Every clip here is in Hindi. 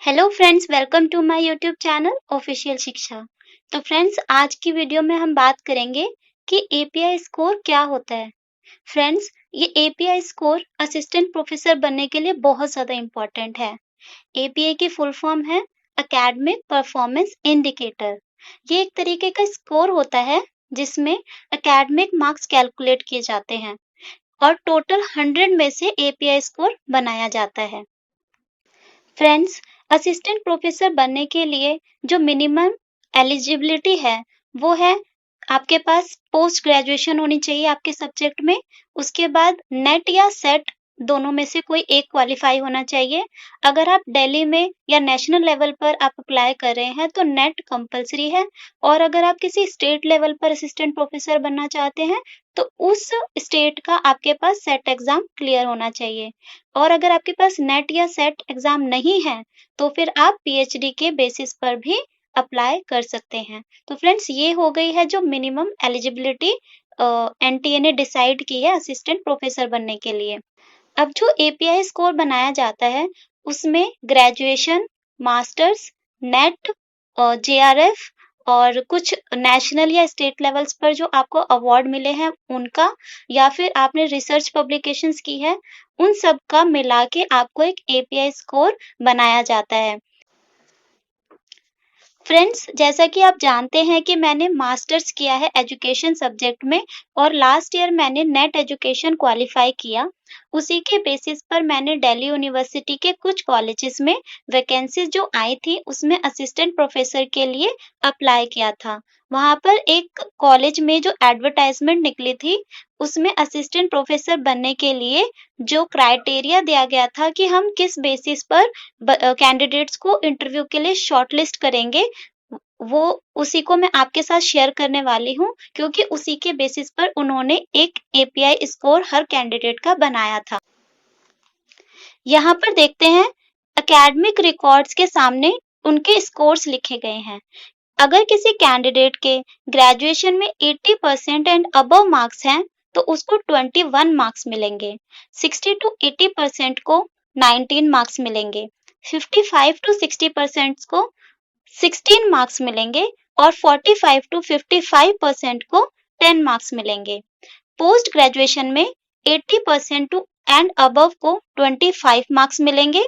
Hello friends, welcome to my YouTube channel official Shiksha. तो फ्रेंड्स, आज की वीडियो में हम बात करेंगे कि एपीआई स्कोर क्या होता है। फ्रेंड्स, ये एपीआई स्कोर असिस्टेंट प्रोफेसर बनने के लिए बहुत ज़्यादा इम्पोर्टेंट है। एपीआई की फुल फॉर्म है एकेडमिक परफॉर्मेंस इंडिकेटर। ये एक तरीके का स्कोर होता है जिसमें एकेडमिक मार्क्स कैलकुलेट किए जाते हैं और टोटल 100 में से एपीआई स्कोर बनाया जाता है। फ्रेंड्स, असिस्टेंट प्रोफेसर बनने के लिए जो मिनिमम एलिजिबिलिटी है वो है आपके पास पोस्ट ग्रेजुएशन होनी चाहिए आपके सब्जेक्ट में। उसके बाद नेट या सेट दोनों में से कोई एक क्वालिफाई होना चाहिए। अगर आप दिल्ली में या नेशनल लेवल पर आप अप्लाई कर रहे हैं तो नेट कंपलसरी है। और अगर आप किसी स्टेट लेवल पर असिस्टेंट प्रोफेसर बनना चाहते हैं तो उस स्टेट का आपके पास सेट एग्जाम क्लियर होना चाहिए। और अगर आपके पास नेट या सेट एग्जाम नहीं है तो फिर आप पीएचडी के बेसिस पर भी अप्लाई कर सकते हैं। तो फ्रेंड्स, ये हो गई है जो मिनिमम एलिजिबिलिटी एनटीए ने डिसाइड की है असिस्टेंट प्रोफेसर बनने के लिए। अब जो एपीआई स्कोर बनाया जाता है उसमें ग्रेजुएशन, मास्टर्स, नेट, जेआरएफ और कुछ नेशनल या स्टेट लेवल्स पर जो आपको अवार्ड मिले हैं उनका, या फिर आपने रिसर्च पब्लिकेशंस की है, उन सब का मिला के आपको एक एपीआई स्कोर बनाया जाता है। फ्रेंड्स, जैसा कि आप जानते हैं कि मैंने मास्टर्स किया है एजुकेशन सब्जेक्ट में और लास्ट ईयर मैंने नेट एजुकेशन क्वालिफाई किया। उसी के बेसिस पर मैंने दिल्ली यूनिवर्सिटी के कुछ कॉलेजेस में वैकेंसीज जो आई थी उसमें असिस्टेंट प्रोफेसर के लिए अप्लाई किया था। वहां पर एक कॉलेज में जो एडवर्टाइजमेंट निकली थी उसमें असिस्टेंट प्रोफेसर बनने के लिए जो क्राइटेरिया दिया गया था कि हम किस बेसिस पर कैंडिडेट्स को इंटरव्यू के लिए शॉर्टलिस्ट करेंगे, वो उसी को मैं आपके साथ शेयर करने वाली हूँ, क्योंकि उसी के बेसिस पर उन्होंने एक एपीआई स्कोर हर कैंडिडेट का बनाया था। यहाँ पर देखते हैं एकेडमिक रिकॉर्ड्स के सामने उनके स्कोर्स लिखे गए हैं। अगर किसी कैंडिडेट के ग्रेजुएशन में 80% एंड अबव मार्क्स हैं तो उसको 21 मार्क्स मिलेंगे। 60 टू 80% को 19 मार्क्स मिलेंगे। 55 टू 60% को 16 मार्क्स मिलेंगे और 45 टू 55% को 10 मार्क्स मिलेंगे। पोस्ट ग्रेजुएशन में 80% टू एंड अबव को 25 मार्क्स मिलेंगे।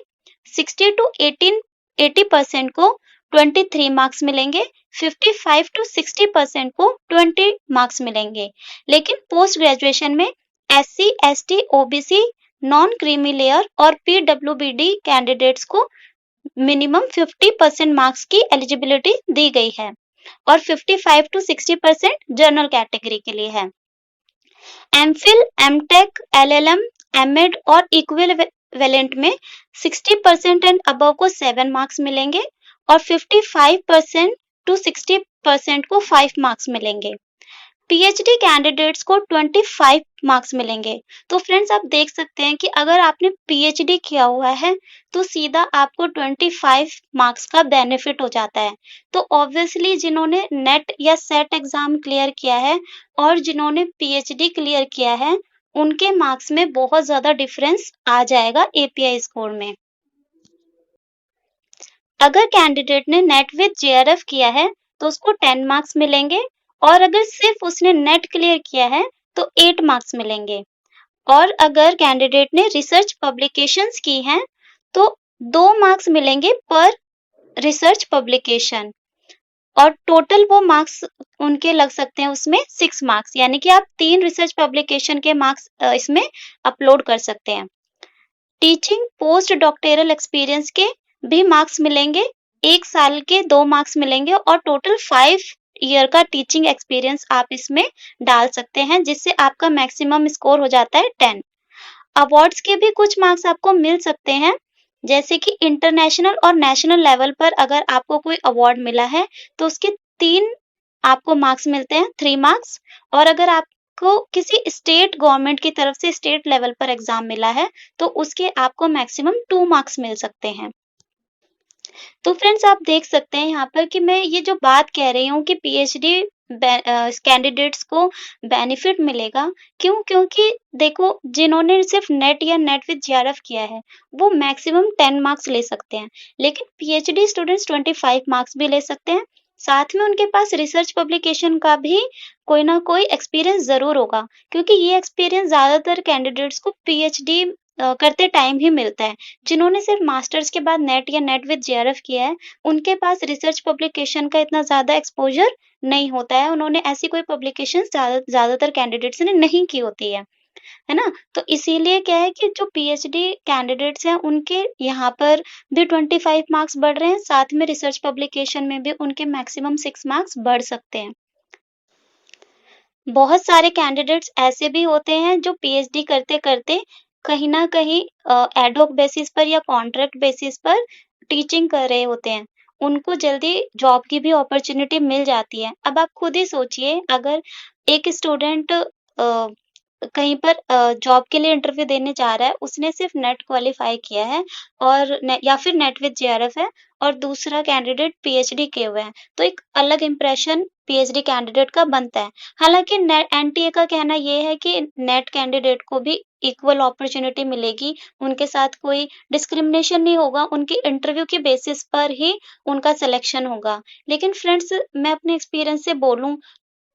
60 टू 80% को 23 मार्क्स मिलेंगे। 55 टू 60% को 20 मार्क्स मिलेंगे। लेकिन पोस्ट ग्रेजुएशन में SC, ST, OBC, non creamy layer और पीडब्ल्यूबीडी कैंडिडेट्स को मिनिमम 50% मार्क्स की एलिजिबिलिटी दी गई है और 55 टू 60% जनरल कैटेगरी के लिए है। एमफिल, एमटेक, एलएलएम, एमएड और इक्विवेलेंट में 60% एंड अबव को 7 मार्क्स मिलेंगे और 55% टू 60% को 5 मार्क्स मिलेंगे। पीएचडी कैंडिडेट्स को 25 मार्क्स मिलेंगे। तो फ्रेंड्स, आप देख सकते हैं कि अगर आपने पीएचडी किया हुआ है तो सीधा आपको 25 मार्क्स का बेनिफिट हो जाता है। तो ऑब्वियसली जिन्होंने नेट या सेट एग्जाम क्लियर किया है और जिन्होंने पीएचडी क्लियर किया है उनके मार्क्स में बहुत ज्यादा डिफरेंस आ जाएगा एपीआई स्कोर में। अगर कैंडिडेट ने नेट विद जेआरएफ किया है तो उसको 10 मार्क्स मिलेंगे और अगर सिर्फ उसने नेट क्लियर किया है तो 8 मार्क्स मिलेंगे। और अगर कैंडिडेट ने रिसर्च पब्लिकेशंस की हैं तो 2 मार्क्स मिलेंगे पर रिसर्च पब्लिकेशन और टोटल वो मार्क्स उनके लग सकते हैं उसमें 6 मार्क्स, यानी कि आप 3 रिसर्च पब्लिकेशन के मार्क्स इसमें अपलोड कर सकते हैं। टीचिंग पोस्ट डॉक्टोरल एक्सपीरियंस के भी मार्क्स मिलेंगे। 1 साल के 2 मार्क्स मिलेंगे और टोटल 5 ईयर का टीचिंग एक्सपीरियंस आप इसमें डाल सकते हैं, जिससे आपका मैक्सिमम स्कोर हो जाता है 10। अवार्ड्स के भी कुछ मार्क्स आपको मिल सकते हैं, जैसे कि इंटरनेशनल और नेशनल लेवल पर अगर आपको कोई अवार्ड मिला है तो उसके 3 आपको मार्क्स मिलते हैं, 3 मार्क्स। और अगर आपको किसी स्टेट गवर्नमेंट की तरफ से स्टेट लेवल पर एग्जाम मिला है तो उसके आपको मैक्सिमम 2 मार्क्स मिल सकते हैं। तो फ्रेंड्स, आप देख सकते हैं यहाँ पर कि मैं ये जो बात कह रही हूँ कि पीएचडी कैंडिडेट्स को बेनिफिट मिलेगा। क्यों? क्योंकि देखो, जिन्होंने सिर्फ नेट या नेट विद जेआरएफ किया है वो मैक्सिमम 10 मार्क्स ले सकते हैं, लेकिन पीएचडी स्टूडेंट्स 25 मार्क्स भी ले सकते हैं। साथ में उनके पास रिसर्च पब्लिकेशन का भी कोई ना कोई एक्सपीरियंस जरूर होगा, क्योंकि ये एक्सपीरियंस ज्यादातर कैंडिडेट्स को पीएचडी करते टाइम ही मिलता है। जिन्होंने सिर्फ मास्टर्स के बाद नेट या नेट विद जेआरएफ किया है उनके पास रिसर्च पब्लिकेशन का इतना ज्यादा एक्सपोजर नहीं होता है, उन्होंने ऐसी कोई पब्लिकेशन ज्यादातर कैंडिडेट्स ने नहीं की होती है ना? तो इसीलिए क्या है कि जो पीएचडी कैंडिडेट्स हैं उनके यहाँ पर भी 25 मार्क्स बढ़ रहे हैं, साथ में रिसर्च पब्लिकेशन में भी उनके मैक्सिमम 6 मार्क्स बढ़ सकते हैं। बहुत सारे कैंडिडेट्स ऐसे भी होते हैं जो पीएचडी करते-करते कहीं न कहीं एड-हॉक बेसिस पर या कॉन्ट्रैक्ट बेसिस पर टीचिंग कर रहे होते हैं। उनको जल्दी जॉब की भी अपॉर्च्युनिटी मिल जाती है। अब आप खुद ही सोचिए, अगर एक स्टूडेंट कहीं पर जॉब के लिए इंटरव्यू देने जा रहा है, उसने सिर्फ नेट क्वालीफाई किया है और या फिर नेट विद जेआरएफ है और दूसरा कैंडिडेट पीएचडी किए हुए हैं, तो एक अलग इंप्रेशन पीएचडी कैंडिडेट का बनता है। हालांकि नेट एनटीए का कहना ये है कि नेट कैंडिडेट को भी इक्वल अपॉर्चुनिटी मिलेगी, उनके साथ कोई डिस्क्रिमिनेशन नहीं होगा, उनकी इंटरव्यू के बेसिस पर ही उनका सिलेक्शन होगा। लेकिन फ्रेंड्स, मैं अपने एक्सपीरियंस से बोलूं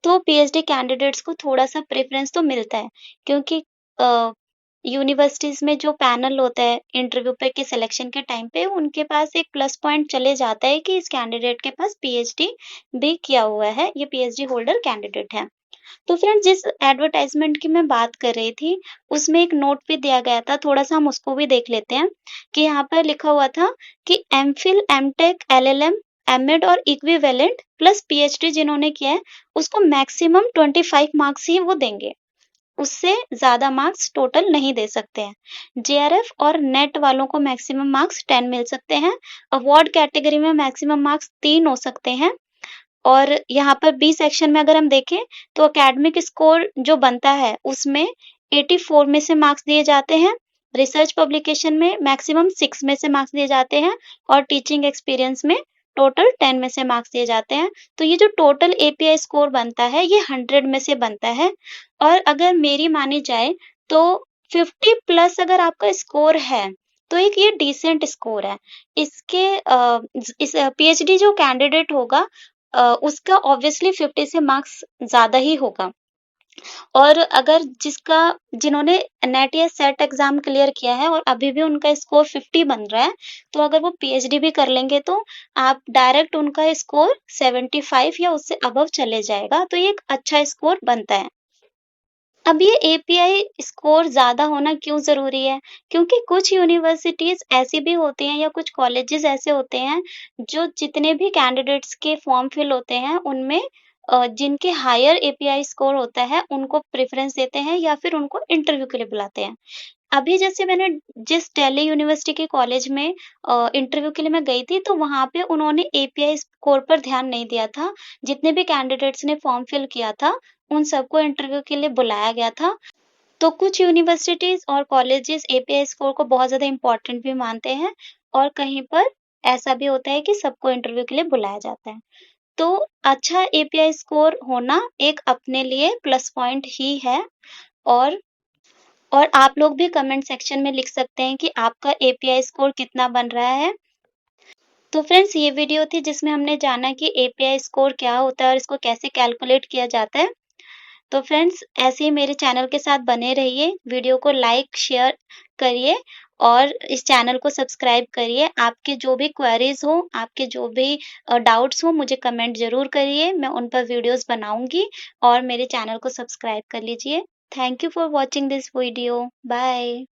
तो पीएचडी कैंडिडेट्स को थोड़ा-सा प्रेफ़रेंस तो मिलता है, क्योंकि अ, यूनिवर्सिटीज़ में जो पैनल होता है इंटरव्यू पे के सिलेक्शन के टाइम पे, उनके पास एक प्लस पॉइंट चले जाता है कि इस कैंडिडेट के पास पीएचडी भी किया हुआ है, ये पीएचडी होल्डर कैंडिडेट है। तो फ्रेंड्स, जिस एडवर्टाइज़मेंट की मैं बात कर रही थी, उसमें एक नोट भी दिया गया था, थोड़ा-सा हम उसको भी देख लेते हैं कि यहाँ पर लिखा हुआ था कि एमफिल, एमटेक, एलएलएम, एमएड और इक्विवेलेंट प्लस पीएचडी जिन्होंने किया है, उसको मैक्सिमम 25 मार्क्स ही वो देंगे। उससे ज़्यादा मार्क्स टोटल नहीं दे सकते हैं। जेआरएफ और नेट वालों को मैक्सिमम मार्क्स 10 मिल सकते हैं। अवार्ड कैटेगरी में मैक्सिमम मार्क्स 3 हो सकते हैं। और यहाँ पर बी सेक्शन में अगर हम देखें तो एकेडमिक स्कोर जो बनता है उसमें 84 में से मार्क्स दिए जाते हैं, रिसर्च पब्लिकेशन में मैक्सिमम 6 में से मार्क्स दिए जाते हैं और टीचिंग एक्सपीरियंस में टोटल 10 में से मार्क्स दिए जाते हैं। तो ये जो टोटल एपीआई स्कोर बनता है ये 100 में से बनता है। और अगर मेरी मानी जाए तो 50 प्लस अगर आपका स्कोर है तो एक ये डिसेंट स्कोर है। इसके इस पीएचडी जो कैंडिडेट होगा उसका ऑब्वियसली 50 से मार्क्स ज़्यादा ही होगा। और अगर जिन्होंने नेट या सेट एग्जाम क्लियर किया है और अभी भी उनका स्कोर 50 बन रहा है, तो अगर वो पीएचडी भी कर लेंगे तो आप डायरेक्ट उनका स्कोर 75 या उससे अबव चले जाएगा, तो ये एक अच्छा स्कोर बनता है। अब ये एपीआई स्कोर ज़्यादा होना क्यों ज़रूरी है? क्योंकि कुछ यूनिवर्सिटीज़ ऐसी भी होती हैं या कुछ कॉलेजेस ऐसे होते हैं, जो जितने भी कैंडिडेट्स के फॉर्म फिल होते हैं, उनमें जिनके हायर एपीआई स्कोर होता है, उनको प्रेफ़रेंस देते हैं या फिर उनको इंटरव्यू के लिए बुलाते हैं। अभी जैसे मैंने जिस दिल्ली यूनिवर्सिटी के कॉलेज में इंटरव्यू के लिए मैं गई थी, तो वहाँ पे उन्होंने एपीआई स्कोर पर ध्यान नहीं दिया था। जितने भी कैंडिडेट्स ने फॉर्म फिल किया था, उन सबको इंटरव्यू के लिए बुलाया गया था। तो कुछ यूनिवर्सिटीज़ और कॉलेजेस एपीआई स्कोर को बहुत ज़्यादा इम्पोर्टेंट भी मानते हैं और कहीं पर ऐसा भी होता है कि सबको इंटरव्यू के लिए बुलाया जाता है। तो अच्छा एपीआई स्कोर होना एक अपने लिए प्लस पॉइंट ही है। और और आप लोग भी कमेंट सेक्शन में लिख सकते हैं कि आपका एपीआई स्कोर कितना बन रहा है। तो फ्रेंड्स, ये वीडियो थी जिसमें हमने जाना कि एपीआई स्कोर क्या होता है और इसको कैसे कैलकुलेट किया जाता है। तो फ्रेंड्स, ऐसे ही मेरे चैनल के साथ बने रहिए, वीडियो को लाइक, शेयर करिए और इस चैनल को सब्सक्राइब करिए। आपके जो भी क्वेरीज़ हो, आपके जो भी डाउट्स हो, मुझे कमेंट ज़रूर करिए, मैं उन पर वीडियोज़ बनाऊँगी और मेरे चैनल को सब्सक्राइब कर लीजिए। Thank you for watching this video. Bye.